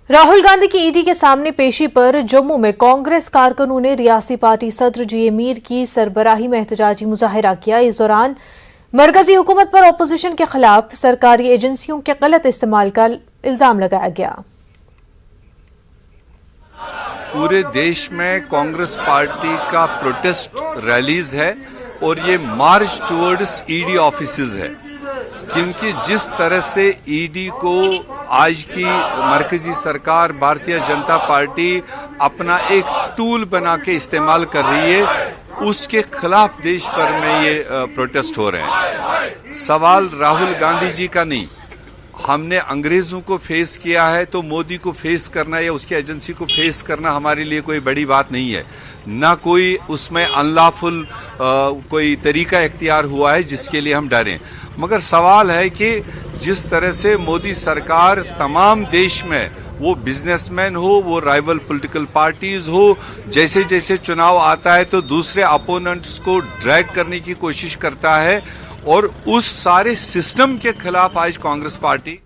राहुल गांधी की ईडी के सामने पेशी पर जम्मू में कांग्रेस कारकुनों ने रियासी पार्टी सदर जी मीर की सरबराही में एहतजाजी मुजाहिरा किया। इस दौरान मरकजी हुकूमत पर अपोजिशन के खिलाफ सरकारी एजेंसियों के गलत इस्तेमाल का इल्जाम लगाया गया। पूरे देश में कांग्रेस पार्टी का प्रोटेस्ट रैलीज है और ये मार्च टुवर्ड्स ईडी ऑफिसेज है, क्योंकि जिस तरह से ईडी को आज की मरकजी सरकार भारतीय जनता पार्टी अपना एक टूल बना के इस्तेमाल कर रही है, उसके खिलाफ देश भर में ये प्रोटेस्ट हो रहे हैं। सवाल राहुल गांधी जी का नहीं, हमने अंग्रेजों को फेस किया है तो मोदी को फेस करना या उसकी एजेंसी को फेस करना हमारे लिए कोई बड़ी बात नहीं है। ना कोई उसमें अनलॉफुल कोई तरीका इख्तियार हुआ है जिसके लिए हम डरें। मगर सवाल है कि जिस तरह से मोदी सरकार तमाम देश में, वो बिजनेसमैन हो, वो राइवल पॉलिटिकल पार्टीज हो, जैसे जैसे चुनाव आता है तो दूसरे अपोनेंट्स को ड्रैग करने की कोशिश करता है, और उस सारे सिस्टम के खिलाफ आज कांग्रेस पार्टी